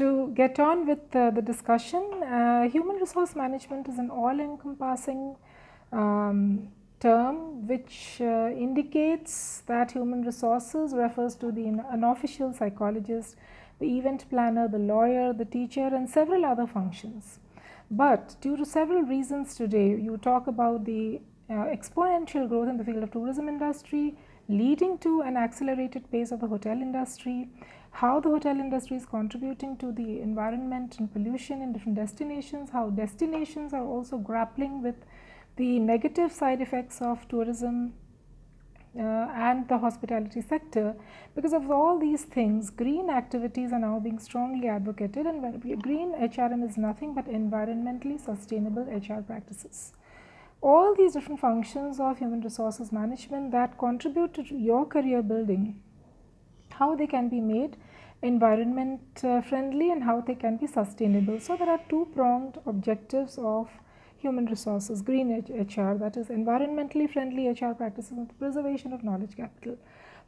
To get on with the discussion, human resource management is an all-encompassing term which indicates that human resources refers to the unofficial psychologist, the event planner, the lawyer, the teacher, and several other functions. But due to several reasons today, you talk about the exponential growth in the field of tourism industry, leading to an accelerated pace of the hotel industry, how the hotel industry is contributing to the environment and pollution in different destinations, how destinations are also grappling with the negative side effects of tourism and the hospitality sector. Because of all these things, green activities are now being strongly advocated, and green HRM is nothing but environmentally sustainable HR practices. All these different functions of human resources management that contribute to your career building, how they can be made environment friendly and how they can be sustainable. So there are two-pronged objectives of human resources, green HR, that is environmentally friendly HR practices and the preservation of knowledge capital.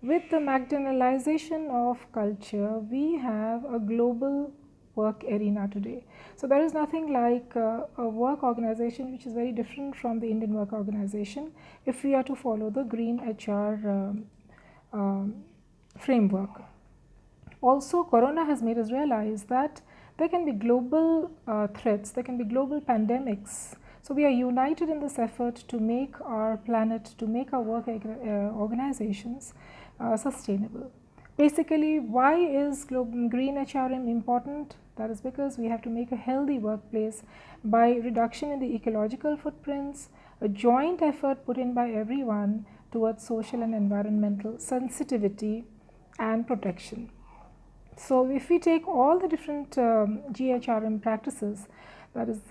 With the McDonaldization of culture, we have a global work arena today. So there is nothing like a work organization which is very different from the Indian work organization if we are to follow the green HR framework. Also, Corona has made us realize that there can be global threats, there can be global pandemics. So we are united in this effort to make our planet, to make our work organizations sustainable. Basically, why is green HRM important? That is because we have to make a healthy workplace by reduction in the ecological footprints, a joint effort put in by everyone towards social and environmental sensitivity and protection. So if we take all the different GHRM practices, that is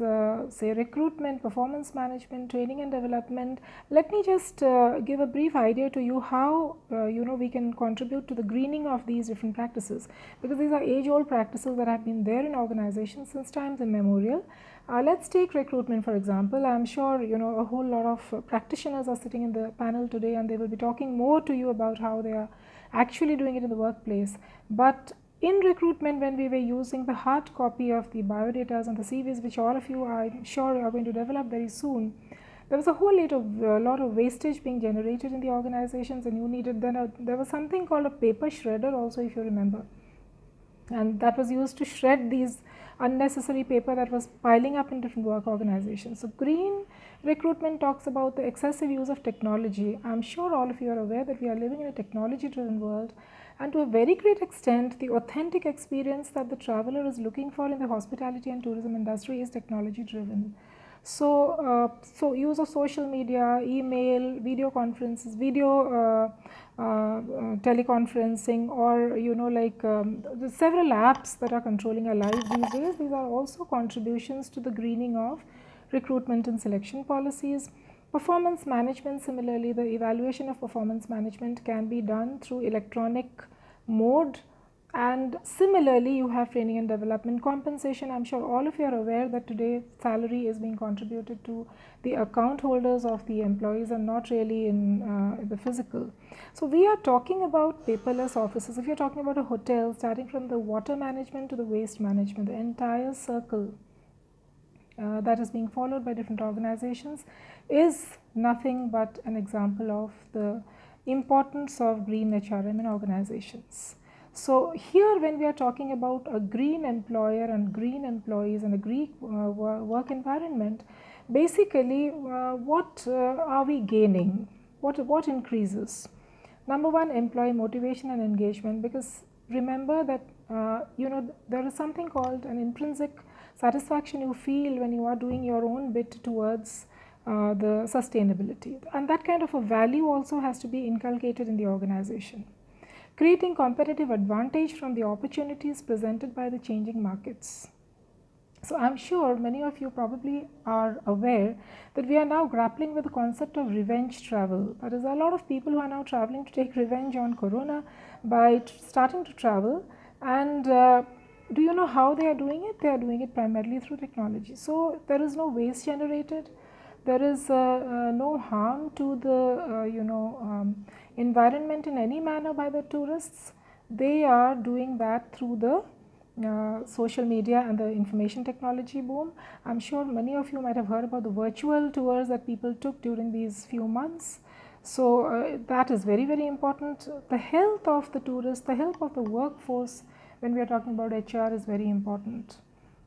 say recruitment, performance management, training and development, let me just give a brief idea to you how we can contribute to the greening of these different practices, because these are age-old practices that have been there in organizations since times immemorial. Let's take recruitment for example. I'm sure a whole lot of practitioners are sitting in the panel today, and they will be talking more to you about how they are actually doing it in the workplace. But in recruitment, when we were using the hard copy of the biodatas and the CVs, which all of you I'm sure are going to develop very soon, there was a whole lot of wastage being generated in the organizations, and you needed there was something called a paper shredder also, if you remember, and that was used to shred these unnecessary paper that was piling up in different work organizations. So green recruitment talks about the excessive use of technology. I'm sure all of you are aware that we are living in a technology driven world, and to a very great extent the authentic experience that the traveler is looking for in the hospitality and tourism industry is technology driven. So use of social media, email, video conferences, teleconferencing, or the several apps that are controlling our lives these days, these are also contributions to the greening of recruitment and selection policies. Performance management, similarly, the evaluation of performance management can be done through electronic mode. And similarly, you have training and development. Compensation, I'm sure all of you are aware that today salary is being contributed to the account holders of the employees and not really in the physical. So we are talking about paperless offices. If you're talking about a hotel, starting from the water management to the waste management, the entire circle that is being followed by different organizations is nothing but an example of the importance of green HRM in organizations. So here, when we are talking about a green employer and green employees and a green work environment, basically what are we gaining? What increases? Number one, employee motivation and engagement, because remember that there is something called an intrinsic satisfaction you feel when you are doing your own bit towards the sustainability, and that kind of a value also has to be inculcated in the organization. Creating competitive advantage from the opportunities presented by the changing markets. So I'm sure many of you probably are aware that we are now grappling with the concept of revenge travel. That is, a lot of people who are now traveling to take revenge on Corona by starting to travel. And do you know how they are doing it? They are doing it primarily through technology. So there is no waste generated. There is no harm to the environment in any manner by the tourists. They are doing that through the social media and the information technology boom. I'm sure many of you might have heard about the virtual tours that people took during these few months. So that is very, very important. The health of the tourists, the health of the workforce when we are talking about HR is very important.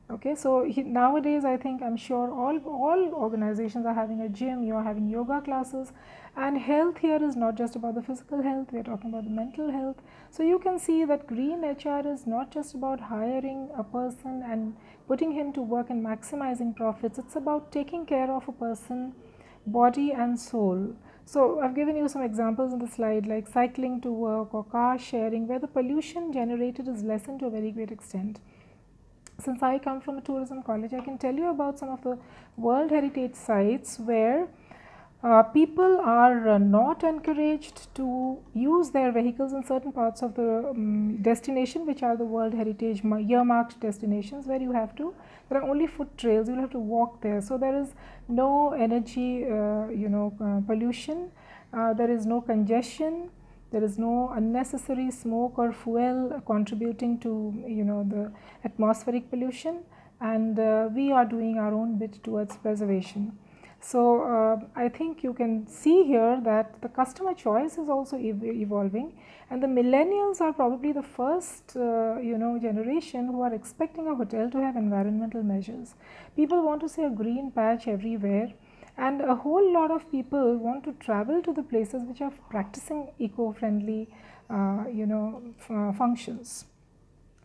Okay, so nowadays I think, I'm sure all organizations are having a gym, you are having yoga classes, and health here is not just about the physical health, we are talking about the mental health. So you can see that green HR is not just about hiring a person and putting him to work and maximizing profits, it's about taking care of a person, body and soul. So I've given you some examples in the slide, like cycling to work or car sharing, where the pollution generated is lessened to a very great extent. Since I come from a tourism college, I can tell you about some of the World Heritage sites where people are not encouraged to use their vehicles in certain parts of the destination, which are the World Heritage earmarked destinations, where you have to, there are only foot trails, you'll have to walk there. So there is no energy, pollution, there is no congestion, there is no unnecessary smoke or fuel contributing to the atmospheric pollution, and we are doing our own bit towards preservation. So I think you can see here that the customer choice is also evolving, and the millennials are probably the first generation who are expecting a hotel to have environmental measures. People want to see a green patch everywhere, and a whole lot of people want to travel to the places which are practicing eco-friendly functions.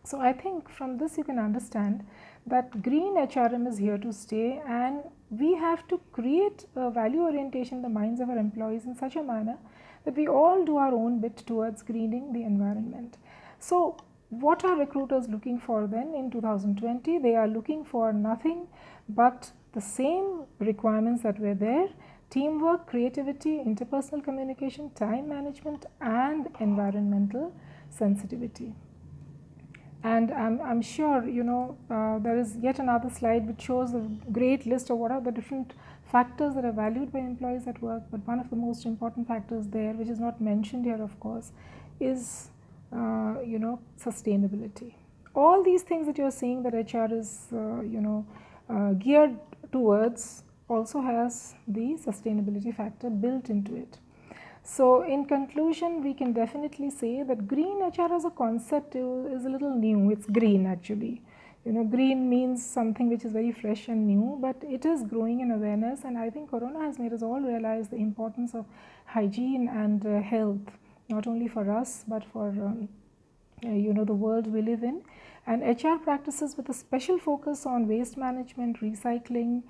So I think from this you can understand that green HRM is here to stay, and we have to create a value orientation in the minds of our employees in such a manner that we all do our own bit towards greening the environment. So what are recruiters looking for then in 2020? They are looking for nothing but the same requirements that were there: teamwork, creativity, interpersonal communication, time management, and environmental sensitivity. And I'm sure there is yet another slide which shows a great list of what are the different factors that are valued by employees at work. But one of the most important factors there, which is not mentioned here of course, is sustainability. All these things that you're seeing that HR is geared towards also has the sustainability factor built into it. So in conclusion, we can definitely say that green HR as a concept is a little new. It's green actually. Green means something which is very fresh and new, but it is growing in awareness, and I think Corona has made us all realize the importance of hygiene and health, not only for us but for the world we live in. And HR practices with a special focus on waste management, recycling,